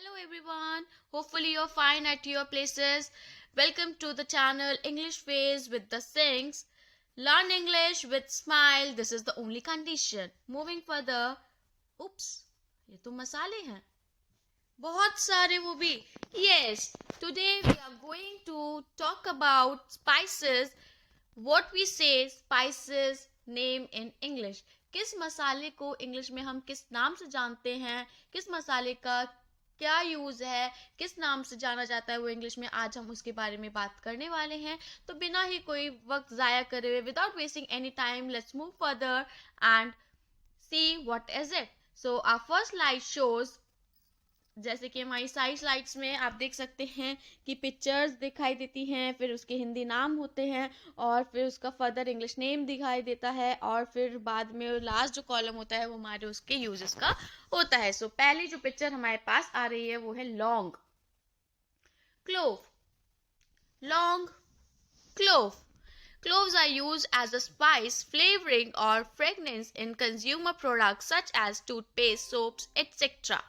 Hello everyone, hopefully you're fine at your places. Welcome to the channel English Phase with the Sings. Learn English with smile, this is the only condition. Moving further, oops, ये तो मसाले हैं बहुत सारे वो भी. Yes, today we are going to talk about spices. What we say spices name in English. किस मसाले को इंग्लिश में हम किस नाम से जानते हैं, किस मसाले का क्या यूज है, किस नाम से जाना जाता है वो इंग्लिश में, आज हम उसके बारे में बात करने वाले हैं. तो बिना ही कोई वक्त जाया करे हुए, without wasting any time, let's move further and see what is it. So our first slide shows, जैसे कि हमारी सारी स्लाइड्स में आप देख सकते हैं कि पिक्चर्स दिखाई देती हैं, फिर उसके हिंदी नाम होते हैं और फिर उसका फर्दर इंग्लिश नेम दिखाई देता है और फिर बाद में लास्ट जो कॉलम होता है वो हमारे उसके यूजेस का होता है. सो पहली जो पिक्चर हमारे पास आ रही है वो है लौंग. क्लोव, लौंग, clove. Cloves are used as a spice, flavoring, or fragrance in consumer products such as toothpaste, soaps, etc.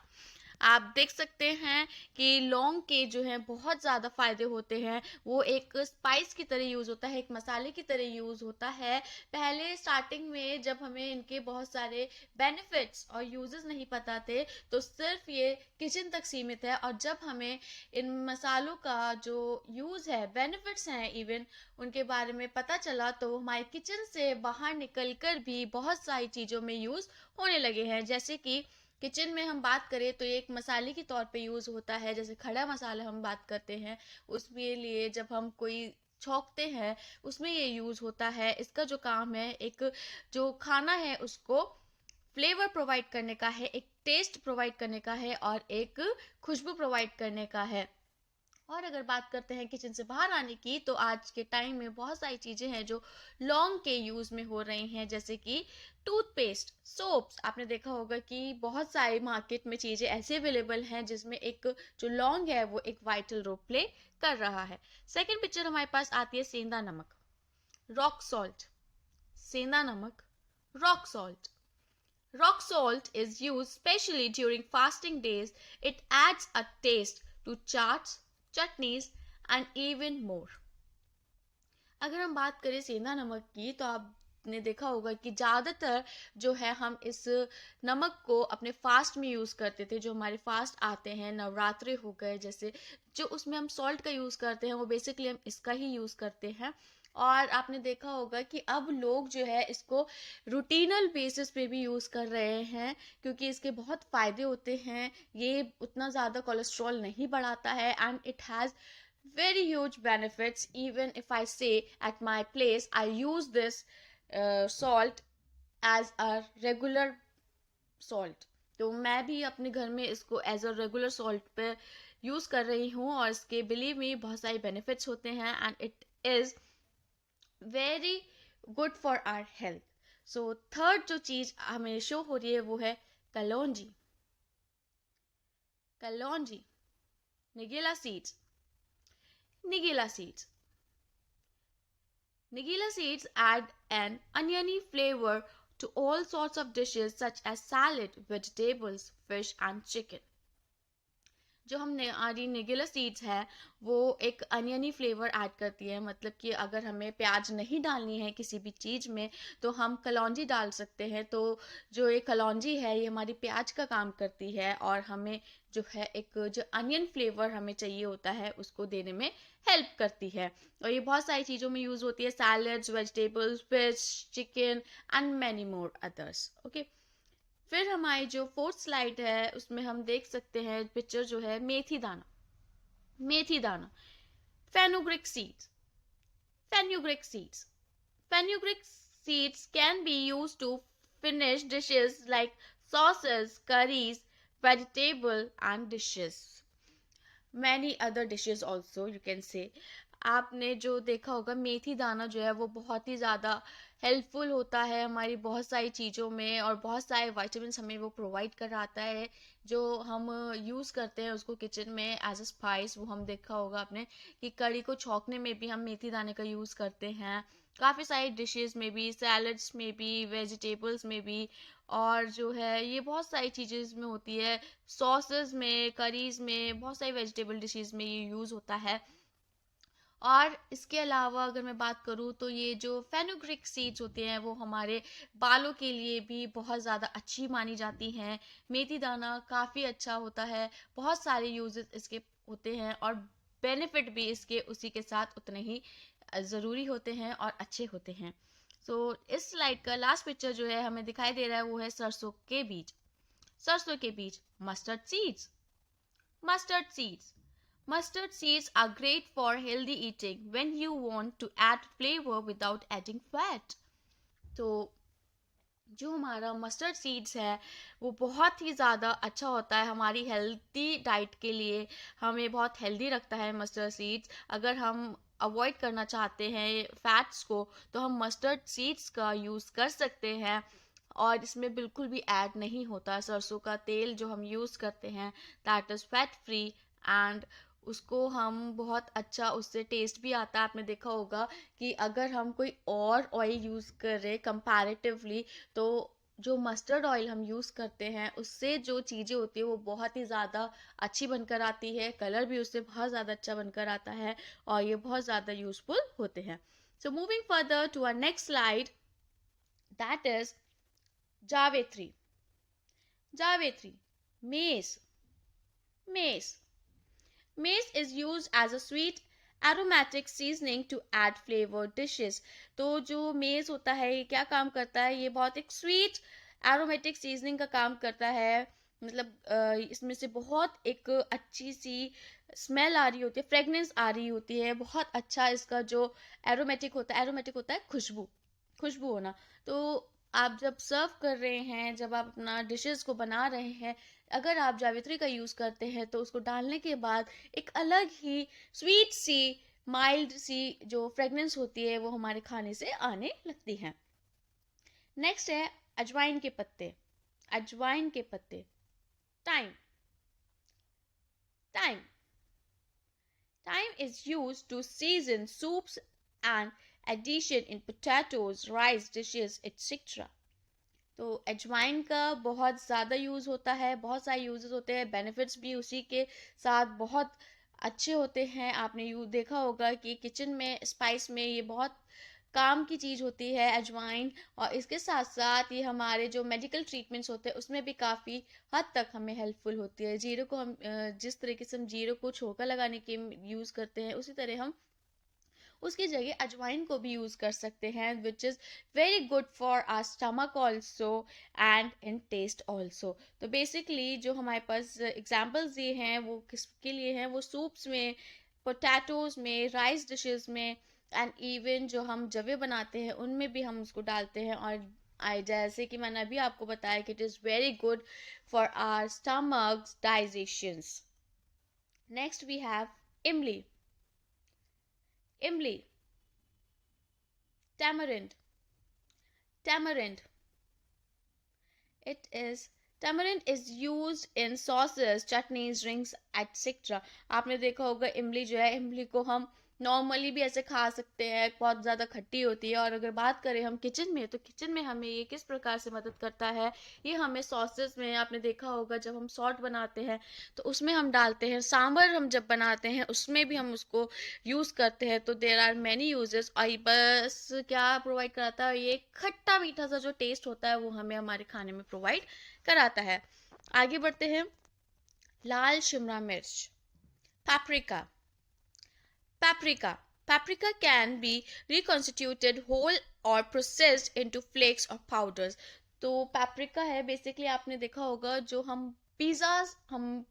आप देख सकते हैं कि लौंग के जो है बहुत ज़्यादा फ़ायदे होते हैं. वो एक स्पाइस की तरह यूज़ होता है, एक मसाले की तरह यूज़ होता है. पहले स्टार्टिंग में जब हमें इनके बहुत सारे बेनिफिट्स और यूजेस नहीं पता थे तो सिर्फ ये किचन तक सीमित है, और जब हमें इन मसालों का जो यूज़ है, बेनिफिट्स हैं इवन, उनके बारे में पता चला तो हमारे किचन से बाहर निकल कर भी बहुत सारी चीज़ों में यूज़ होने लगे हैं. जैसे कि किचन में हम बात करें तो ये एक मसाले के तौर पे यूज़ होता है. जैसे खड़ा मसाला हम बात करते हैं, उसके लिए जब हम कोई छौंकते हैं उसमें ये यूज़ होता है. इसका जो काम है, एक जो खाना है उसको फ्लेवर प्रोवाइड करने का है, एक टेस्ट प्रोवाइड करने का है और एक खुशबू प्रोवाइड करने का है. और अगर बात करते हैं किचन से बाहर आने की, तो आज के टाइम में बहुत सारी चीज़ें हैं जो लौंग के यूज़ में हो रही हैं. जैसे कि टूथपेस्ट, सोप्स. आपने देखा होगा कि बहुत सारी मार्केट में चीज़ें ऐसी अवेलेबल हैं जिसमें एक जो लौंग है वो एक वाइटल रोल प्ले कर रहा है. सेकेंड पिक्चर हमारे पास आती है सेंधा नमक, रॉक सॉल्ट. सेंधा नमक, rock salt. Rock salt is used specially during fasting days. It adds a taste to chaats, chutneys and even more. अगर हम बात करें सेंधा नमक की तो आपने देखा होगा कि ज़्यादातर जो है हम इस नमक को अपने फास्ट में यूज़ करते थे. जो हमारे फास्ट आते हैं, नवरात्रि हो गए जैसे, जो उसमें हम सॉल्ट का यूज़ करते हैं वो बेसिकली हम इसका ही यूज़ करते हैं. और आपने देखा होगा कि अब लोग जो है इसको रूटीनल बेसिस पे भी यूज़ कर रहे हैं क्योंकि इसके बहुत फ़ायदे होते हैं. ये उतना ज़्यादा कोलेस्ट्रॉल नहीं बढ़ाता है and it has very huge benefits. Even if I say at my place I use this salt as a regular salt, तो मैं भी अपने घर में इसको एज अ रेगुलर सॉल्ट पे यूज़ कर रही हूँ और इसके बिलीव में बहुत सारे बेनिफिट्स होते हैं and it is very good for our health. So third जो चीज़ हमें शो हो रही है वो है कलौंजी. कलौंजी, nigella seeds. Nigella seeds. Nigella seeds add an oniony flavor to all sorts of dishes such as salad, vegetables, fish and chicken. जो हम हमारी निगेला सीड्स है वो एक अनियनी फ्लेवर ऐड करती है. मतलब कि अगर हमें प्याज नहीं डालनी है किसी भी चीज़ में तो हम कलौंजी डाल सकते हैं. तो जो ये कलौंजी है ये हमारी प्याज का काम करती है और हमें जो है एक जो अनियन फ्लेवर हमें चाहिए होता है उसको देने में हेल्प करती है. और ये बहुत सारी चीज़ों में यूज़ होती है, salads, vegetables, fish, chicken and many more others. Okay, फिर हमारी जो फोर्थ स्लाइड है उसमें हम देख सकते हैं पिक्चर जो है मेथी दाना. मेथी दाना, fenugreek seeds. Fenugreek seeds, fenugreek seeds can be used to finish dishes like sauces, curries, vegetable and dishes. Many other dishes also you can say. आपने जो देखा होगा मेथी दाना जो है वो बहुत ही ज़्यादा हेल्पफुल होता है हमारी बहुत सारी चीज़ों में और बहुत सारे वाइटामिन हमें वो प्रोवाइड कराता है. जो हम यूज़ करते हैं उसको किचन में एज अ स्पाइस, वो हम देखा होगा आपने कि कड़ी को छौंकने में भी हम मेथी दाने का यूज़ करते हैं. काफ़ी सारी डिशेस में भी, सैलड्स में भी, वेजिटेबल्स में भी और जो है ये बहुत सारी चीज़ें इसमें होती है, सॉसेस में, करीज में, बहुत सारी वेजिटेबल डिशेस में ये यूज़ होता है। और इसके अलावा अगर मैं बात करूँ तो ये जो फेनुग्रीक सीड्स होते हैं वो हमारे बालों के लिए भी बहुत ज़्यादा अच्छी मानी जाती हैं। मेथी दाना काफ़ी अच्छा होता है, बहुत सारे यूजेस इसके होते हैं और बेनिफिट भी इसके उसी के साथ उतने ही ज़रूरी होते हैं और अच्छे होते हैं। इस स्लाइड का लास्ट पिक्चर जो है हमें दिखाई दे रहा है वो है सरसों के बीज। सरसों के बीज, mustard seeds. Mustard seeds. Mustard seeds are great for healthy eating when you want to add flavor without adding fat. तो जो हमारा मस्टर्ड सीड्स है वो बहुत ही ज़्यादा अच्छा होता है हमारी हेल्दी डाइट के लिए। हमें बहुत हेल्दी रखता है मस्टर्ड सीड्स। अगर हम अवॉइड करना चाहते हैं फैट्स को तो हम मस्टर्ड सीड्स का यूज़ कर सकते हैं। और इसमें बिल्कुल भी ऐड नहीं होता, सरसों का तेल जो हम यूज़ करते हैं that is fat free and उसको हम बहुत अच्छा, उससे टेस्ट भी आता है। आपने देखा होगा कि अगर हम कोई और ऑयल यूज़ करें कंपैरेटिवली तो जो मस्टर्ड ऑयल हम यूज़ करते हैं उससे जो चीज़ें होती है वो बहुत ही ज़्यादा अच्छी बनकर आती है, कलर भी उससे बहुत ज़्यादा अच्छा बनकर आता है और ये बहुत ज़्यादा यूज़फुल होते हैं। So moving further to our next slide, that is जावेत्री। जावेत्री, मेज़। मेज़, Mace is used as a sweet aromatic seasoning to add flavored dishes. तो जो मेज़ होता है ये क्या काम करता है, ये बहुत एक स्वीट एरोमेटिक सीजनिंग का काम करता है। मतलब इसमें से बहुत एक अच्छी सी स्मेल आ रही होती है, फ्रेगनेंस आ रही होती है, बहुत अच्छा इसका जो एरोमेटिक होता है खुशबू, खुशबू होना। तो आप जब सर्व कर रहे हैं, जब आप अपना डिशेस को बना रहे हैं, अगर आप जावित्री का यूज़ करते हैं तो उसको डालने के बाद एक अलग ही स्वीट सी, माइल्ड सी जो फ्रेगनेंस होती है वो हमारे खाने से आने लगती है। नेक्स्ट है अजवाइन के पत्ते। अजवाइन के पत्ते, time. Time, time is used to season soups and addition in potatoes, rice dishes, etc. तो अजवाइन का बहुत ज़्यादा यूज़ होता है, बहुत सारे यूजेस होते हैं, बेनिफिट्स भी उसी के साथ बहुत अच्छे होते हैं। आपने यू देखा होगा कि किचन में स्पाइस में ये बहुत काम की चीज़ होती है अजवाइन। और इसके साथ साथ ये हमारे जो मेडिकल ट्रीटमेंट्स होते हैं उसमें भी काफ़ी हद तक हमें हेल्पफुल होती है। जीरो को हम जिस तरीके से हम जीरो को छोंका लगाने के यूज़ करते हैं उसी तरह हम उसकी जगह अजवाइन को भी यूज़ कर सकते हैं, which is very good for our stomach also and in taste also. तो बेसिकली जो हमारे पास एग्जाम्पल्स ये हैं वो किसके लिए हैं, वो सूप्स में, पोटैटोज में, राइस डिशेस में एंड इवन जो हम जवे बनाते हैं उनमें भी हम उसको डालते हैं। और जैसे कि मैंने अभी आपको बताया कि it is very good for our stomachs digestions. Next we have इमली। इमली, tamarind. Tamarind. It is tamarind is used in sauces, chutneys, drinks, etc. आपने देखा होगा इमली जो है, इमली को हम नॉर्मली भी ऐसे खा सकते हैं, बहुत ज़्यादा खट्टी होती है। और अगर बात करें हम किचन में, तो किचन में हमें ये किस प्रकार से मदद करता है, ये हमें सॉसेस में, आपने देखा होगा जब हम सॉल्ट बनाते हैं तो उसमें हम डालते हैं, सांभर हम जब बनाते हैं उसमें भी हम उसको यूज़ करते हैं। तो देर आर मैनी यूजेस। और ये बस क्या प्रोवाइड कराता है, ये खट्टा मीठा सा जो टेस्ट होता है वो हमें हमारे खाने में प्रोवाइड कराता है। आगे बढ़ते हैं, लाल शिमला मिर्च, paprika. Paprika. Paprika can be reconstituted whole or processed into flakes or powders. तो paprika है बेसिकली, आपने देखा होगा जो हम पिज़्ज़ा हम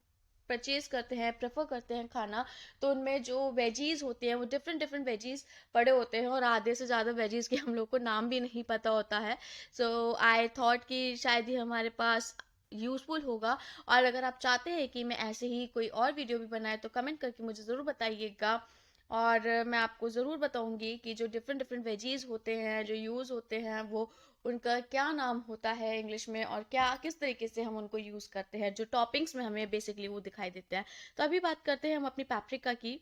परचेज करते हैं, प्रेफर करते हैं खाना, तो उनमें जो वेजीज होते हैं वो डिफरेंट डिफरेंट वेजीज पड़े होते हैं और आधे से ज़्यादा वेजीज के हम लोग को नाम भी नहीं पता होता है। सो आई थॉट कि शायद ये हमारे पास यूज़फुल होगा। और अगर आप चाहते हैं कि मैं ऐसे ही कोई और वीडियो भी बनाए तो कमेंट करके मुझे ज़रूर बताइएगा। और मैं आपको ज़रूर बताऊंगी कि जो डिफरेंट डिफरेंट वेजीज होते हैं जो यूज़ होते हैं वो उनका क्या नाम होता है इंग्लिश में और क्या किस तरीके से हम उनको यूज़ करते हैं, जो टॉपिंग्स में हमें बेसिकली वो दिखाई देते हैं। तो अभी बात करते हैं हम अपनी पेपरिका की।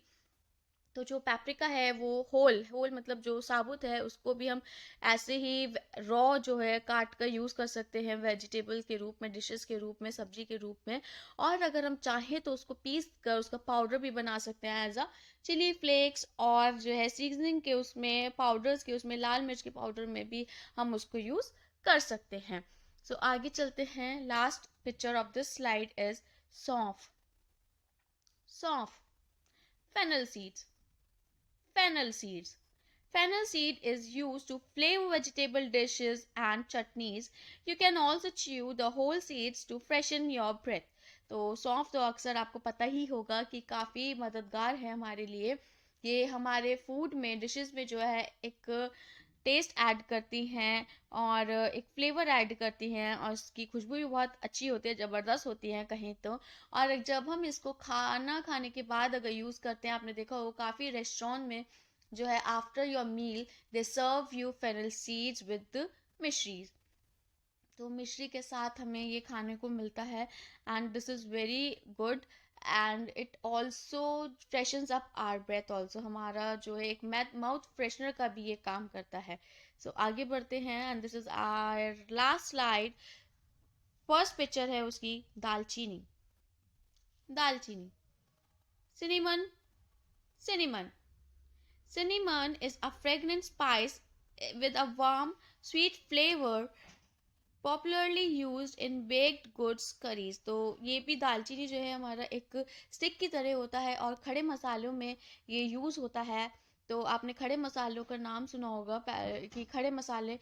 तो जो पेपरिका है वो होल होल मतलब जो साबुत है उसको भी हम ऐसे ही रॉ जो है काट कर यूज़ कर सकते हैं वेजिटेबल के रूप में, डिशेस के रूप में, सब्जी के रूप में। और अगर हम चाहें तो उसको पीस कर उसका पाउडर भी बना सकते हैं एज अ चिली फ्लेक्स, और जो है सीजनिंग के उसमें पाउडर्स के उसमें लाल मिर्च के पाउडर में भी हम उसको यूज़ कर सकते हैं। सो आगे चलते हैं। Last picture of this slide is सौंफ। सौंफ, fennel seeds. Fennel seeds. Fennel seed is used to flavor vegetable dishes and chutneys. You can also chew the whole seeds to freshen your breath. तो सौंफ तो अक्सर आपको पता ही होगा कि काफ़ी मददगार है हमारे लिए। ये हमारे फूड में, डिशेस में जो है एक टेस्ट ऐड करती हैं और एक फ्लेवर ऐड करती हैं, और इसकी खुशबू भी बहुत अच्छी होती है, ज़बरदस्त होती है कहीं तो। और जब हम इसको खाना खाने के बाद अगर यूज़ करते हैं, आपने देखा होगा काफ़ी रेस्टोरेंट में जो है after your meal they serve you fennel seeds with mishris. तो मिश्री के साथ हमें ये खाने को मिलता है, and this is very good, and it also freshens up our breath also. हमारा जो है एक माउथ फ्रेशनर का भी ये काम करता है। सो आगे बढ़ते हैं, and this is our last slide. First picture है उसकी दालचीनी। दालचीनी, cinnamon. Cinnamon. Cinnamon is a fragrant spice with a warm, sweet flavor popularly used in baked goods curries. तो ये भी दालचीनी जो है हमारा एक स्टिक की तरह होता है और खड़े मसालों में ये यूज़ होता है। तो आपने खड़े मसालों का नाम सुना होगा कि खड़े मसाले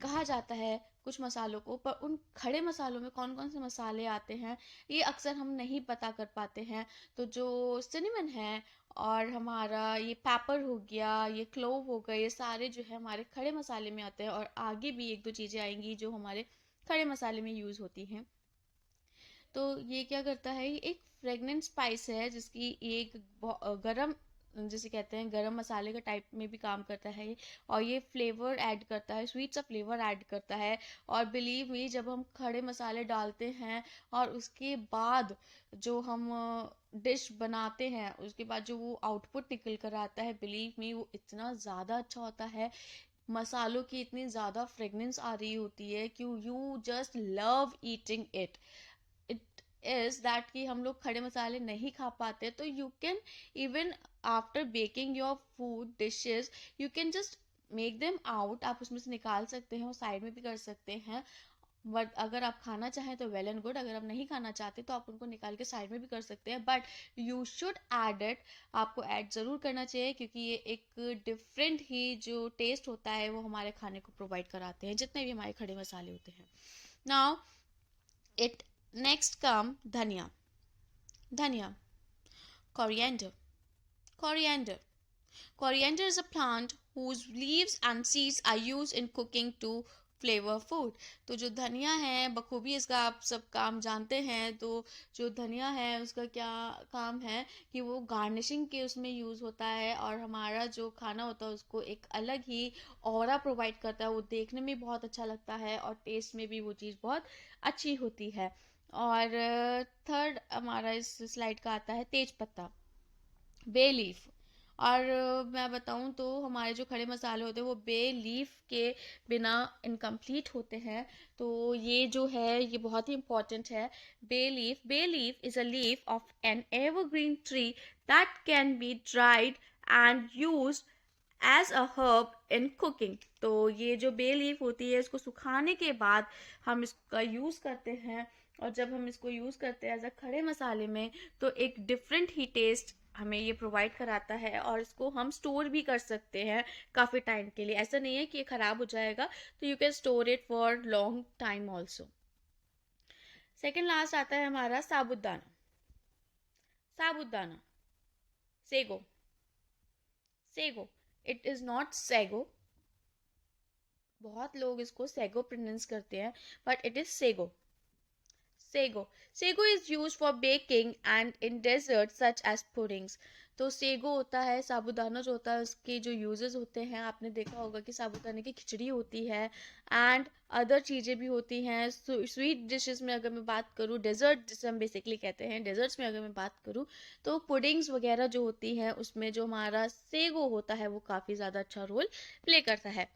कहा जाता है कुछ मसालों को, पर उन खड़े मसालों में कौन कौन से मसाले आते हैं ये अक्सर हम नहीं पता कर पाते हैं। तो जो सिनेमन है और हमारा ये पेपर हो गया, ये क्लोव हो गए, ये सारे जो है हमारे खड़े मसाले में आते हैं, और आगे भी एक दो चीज़ें आएंगी जो हमारे खड़े मसाले में यूज़ होती हैं। तो ये क्या करता है, ये एक फ्रेगनेंट स्पाइस है जिसकी एक गरम, जिसे कहते हैं गरम मसाले का टाइप में भी काम करता है, और ये फ्लेवर ऐड करता है, स्वीट सा फ्लेवर ऐड करता है। और बिलीव मी, जब हम खड़े मसाले डालते हैं और उसके बाद जो हम डिश बनाते हैं, उसके बाद जो वो आउटपुट निकल कर आता है, बिलीव मी वो इतना ज़्यादा अच्छा होता है। मसालों की इतनी ज़्यादा फ्रेगनेंस आ रही होती है कि you just love eating it. It is that कि हम लोग खड़े मसाले नहीं खा पाते, तो you can even after baking your food dishes you can just make them out. आप उसमें से निकाल सकते हैं और साइड में भी कर सकते हैं। बट अगर आप खाना चाहें तो वेल एंड गुड, अगर आप नहीं खाना चाहते तो आप उनको निकाल के साइड में भी कर सकते हैं, but you should add it. आपको ऐड ज़रूर करना चाहिए, क्योंकि ये एक डिफरेंट ही जो टेस्ट होता है वो हमारे खाने को प्रोवाइड कराते हैं, जितने भी हमारे खड़े मसाले होते हैं। Now it next come dhania. Dhania, coriander. Coriander. Coriander is a plant whose leaves and seeds are used in cooking to flavour food. तो जो धनिया है बखूबी इसका आप सब काम जानते हैं। तो जो धनिया है उसका क्या काम है कि वो गार्निशिंग के उसमें यूज़ होता है, और हमारा जो खाना होता है उसको एक अलग ही ऑरा प्रोवाइड करता है। वो देखने में बहुत अच्छा लगता है और टेस्ट में भी वो चीज़ बहुत अच्छी होती है। और थर्ड हमारा इस स्लाइड का आता है तेज पत्ता, बे लीफ। और मैं बताऊं तो हमारे जो खड़े मसाले होते हैं वो बे लीफ के बिना इनकम्प्लीट होते हैं। तो ये जो है ये बहुत ही इम्पॉर्टेंट है। Bay leaf is a leaf of an evergreen tree that can be dried and use as a herb in cooking. तो ये जो बे लीफ होती है इसको सुखाने के बाद हम इसका यूज़ करते हैं, और जब हम इसको यूज़ करते हैं एज अ खड़े मसाले में तो एक डिफरेंट ही टेस्ट हमें ये प्रोवाइड कराता है, और इसको हम स्टोर भी कर सकते हैं काफ़ी टाइम के लिए। ऐसा नहीं है कि ये ख़राब हो जाएगा, तो you can store it for long time also. Second last आता है हमारा साबुदाना। साबुदाना, sago. Sago, it is not sago. बहुत लोग इसको सेगो प्रोनाउंस करते हैं, but it is sago. Sago. Sago is used for baking and in desserts such as puddings. तो सेगो होता है, साबूदाना जो होता है उसके जो यूजेस होते हैं, आपने देखा होगा कि साबूदाने की खिचड़ी होती है एंड अदर चीज़ें भी होती हैं। स्वीट डिशेस में अगर मैं बात करूँ, डेजर्ट जिसे हम बेसिकली कहते हैं, डेजर्ट्स में अगर मैं बात करूँ तो पुडिंग्स वगैरह जो होती हैं उसमें जो हमारा सेगो होता है वो काफ़ी ज़्यादा अच्छा रोल प्ले करता है।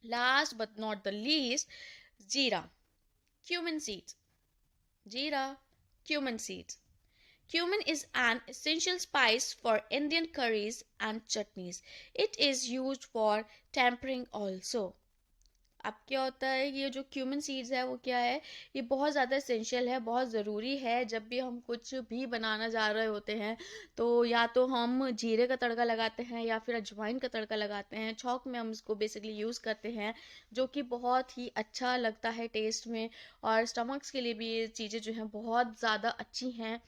Last but not the least, जीरा, cumin seeds. Jeera, cumin seeds. Cumin is an essential spice for Indian curries and chutneys. It is used for tempering also. अब क्या होता है, ये जो क्यूमिन सीड्स है वो क्या है, ये बहुत ज़्यादा इसेंशियल है, बहुत ज़रूरी है। जब भी हम कुछ भी बनाना जा रहे होते हैं तो या तो हम जीरे का तड़का लगाते हैं या फिर अजवाइन का तड़का लगाते हैं। छौंक में हम इसको बेसिकली यूज़ करते हैं, जो कि बहुत ही अच्छा लगता है टेस्ट में, और स्टमक्स के लिए भी ये चीज़ें जो हैं बहुत ज़्यादा अच्छी हैं।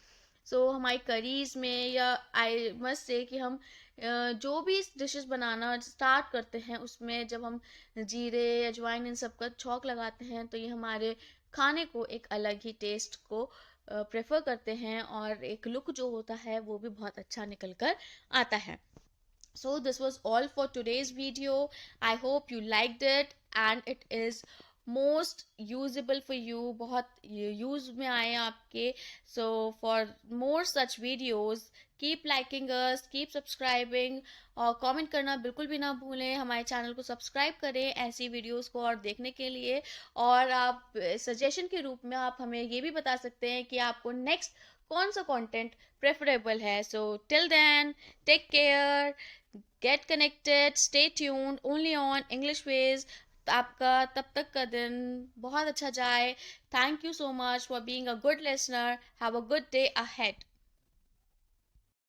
हमारी करीज में, या आई मस्ट से कि हम जो भी डिशेस बनाना स्टार्ट करते हैं उसमें जब हम जीरे अजवाइन इन सब का छौंक लगाते हैं तो ये हमारे खाने को एक अलग ही टेस्ट को प्रेफर करते हैं, और एक लुक जो होता है वो भी बहुत अच्छा निकल कर आता है। So this was all for today's video. I hope you liked it and it is most usable for you, बहुत यूज में आए आपके। So for more such videos, keep liking us, keep subscribing, और कमेंट करना बिल्कुल भी ना भूलें। हमारे चैनल को सब्सक्राइब करें ऐसी वीडियोस को और देखने के लिए। और आप सजेशन के रूप में आप हमें ये भी बता सकते हैं कि आपको नेक्स्ट कौन सा कंटेंट प्रेफरेबल है। So till then, take care, get connected, stay tuned only on English ways. आपका तब तक का दिन बहुत अच्छा जाए। Thank you so much for being a good listener. Have a good day ahead.